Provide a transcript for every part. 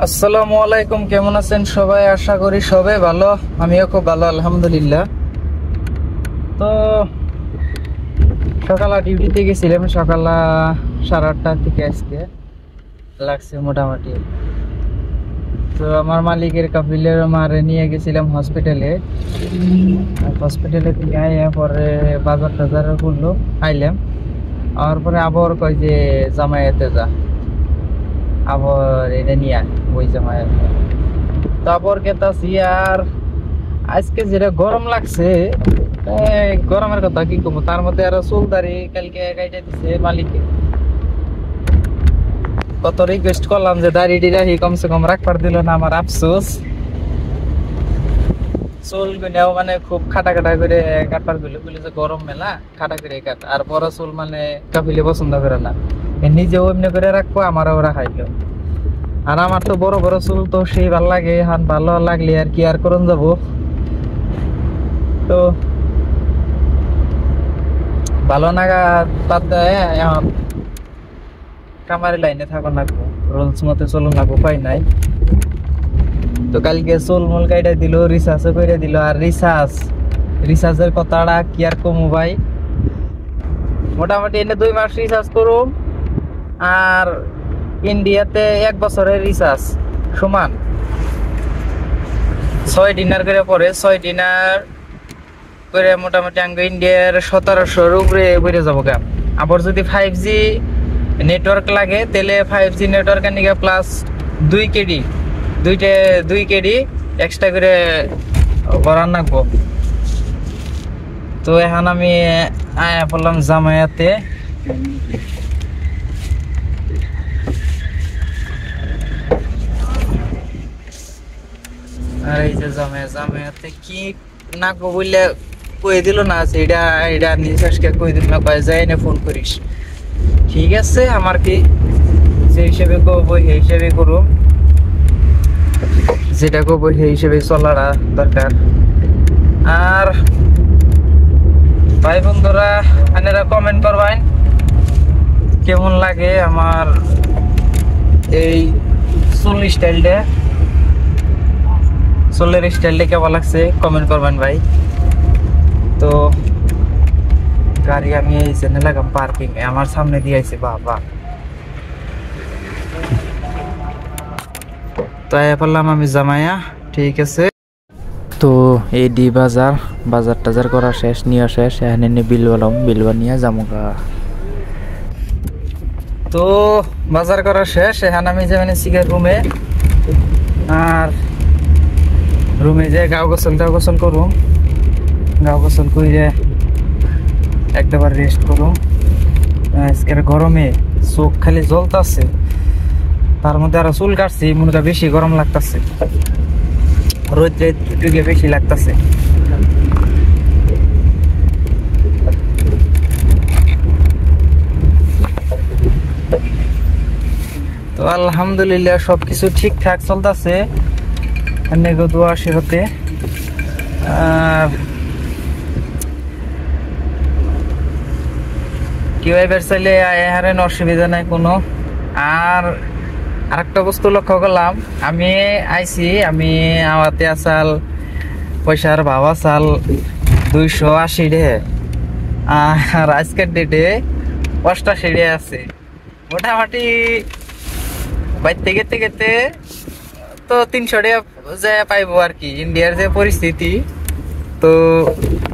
আসসালামু আলাইকুম, কেমন আছেন সবাই? আশা করি সবাই ভালো। আমিও খুব ভালো, আলহামদুলিল্লাহ। তো সকালে ডিউটিতে গেছিলাম, সকাল 8:30 থেকে আজকে লাগছে মোটামুটি। তো আমার মালিকের কাফিলের মারে নিয়ে গেছিলাম হসপিটালে। হসপিটালে থেকে আইয়া পরে বাজার টাজার করলো, আইলাম। আর পরে আবার কয় যে জামায়াতে যা, আবার এটা নিয়ে ওই জামায়াতে। তারপর গেতাছি। আর আজকে যেটা গরম লাগছে, গরমের কথা কি কমু, তার মধ্যে আরো চুলদারি কালকে কাইটা দিছে মালিকে। কত রিকোয়েস্ট করলাম যে দাড়িটি রাখি, কমসে কম রাখবার দিল না, আমার আফসোস। চুল গুনেও মানে খুব খাটা খাটা করে কাটবার গেল, বলে যে গরম মেলা খাটা করে কাট। আর বড় চুল মানে কাপিলে পছন্দ করে না, নিজেও এমনি করে রাখবো, আমারও রাখাইলো। আর আমার তো বড় বড় চুল, তো সেই ভাল লাগে। হান ভালো লাগলে আর কি আর করুন যাবো। তো ভালো নাগা বাদ দেয়, এখন কামারি লাইনে থাকো লাগবো, রুলস মতে চলুন লাগবো, উপায় নাই। তো কালকে চুল মুল কাইটা দিল, রিসার্চও করে দিল। আর রিসার্চের কথাটা কি আর কমু ভাই, মোটামুটি এনে 2 মাস রিসার্চ করুম, আর ইন্ডিয়াতে 1 বছরের রিসার্চ সমান 6 ডিনার করে পরে 6 ডিনার করে মোটামুটি আঙ্গ ইন্ডিয়ার 1700 উপরে বেড়ে যাবো গা। আবার যদি 5G নেটওয়ার্ক লাগে, তাহলে 5G নেটওয়ার্ক নিয়ে প্লাস 2 কেডি 2 কেডি এক্সট্রা করে ভরান রাখবো। তো এখন আমি আয়া পড়লাম জামায়াতে। আর এই যে জামায়াতে কি নাকবো বললে কই দিল না, এটা নিঃশ্বাসকে কই দিল না, কয়ে যায় না ফোন করিস। ঠিক আছে, আমার কি যে হিসেবে করবো সেই হিসেবে করুম, যেটা করবো সেই হিসেবে চলাটা দরকার। আর ভাই বন্ধুরা, আপনারা কমেন্ট করবেন কেমন লাগে আমার এই চুলের স্টাইলটা কেমন লাগছে, কমেন্ট করবেন ভাই। তো গাড়ি আমি এই জন্য লাগাম পার্কিং, আমার সামনে দিয়ে আইছে, বাবা। তো বললাম আমি জামাইয়া, ঠিক আছে। তো এই বাজার টাজার করা শেষ, নিয়ে শেষ, এখানে বিল বানিয়ে যামুগা। তো বাজার করা শেষ, এখানে আমি যে মানে সিগার রুমে, আর রুমে যে গাও গোসল করুম, গাও গোসল করে একবার রেস্ট করুম। আজকের গরমে চোখ খালি জ্বলতাছে, তার মধ্যে আরো চুল কাটছি, মনে হয় বেশি গরম লাগতেছে, রোদ্রে বেশি লাগতেছে। তো আলহামদুলিল্লাহ সবকিছু ঠিকঠাক চলতেছে, দোয়া আশীর্বাদে। আর কেউ এবার চাইলে হারেন, অসুবিধা নাই কোনো। আর আরেকটা বস্তু লক্ষ্য করলাম, আমি আইছি, আমি আমাতে আসাল পয়সার ভাবা চাল 280 রে, আর আজকের ডেটে 88 রে আছে। মোটামুটি বাইতে গেতে তো 300 টাকা যায় পাইবো আর কি। ইন্ডিয়ার যে পরিস্থিতি, তো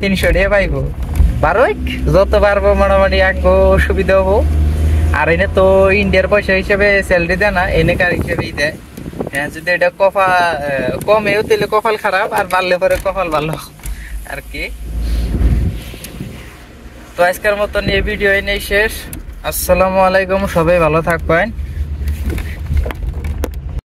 300 টাকা পাইবো। বারোইক যত পারবো মোটামুটি আঁকবো, সুবিধা হবো। আর এনে তো ইন্ডিয়ার পয়সা হিসেবে স্যালারি দেয় না, এনে কার হিসেবেই দেয়। যদি এটা কমেও তাহলে কপাল খারাপ, আর বাড়লে পরে কপাল ভালো আর কি। তো আজকের মতন এই ভিডিও এনেই শেষ। আসসালামু আলাইকুম, সবাই ভালো থাকবেন।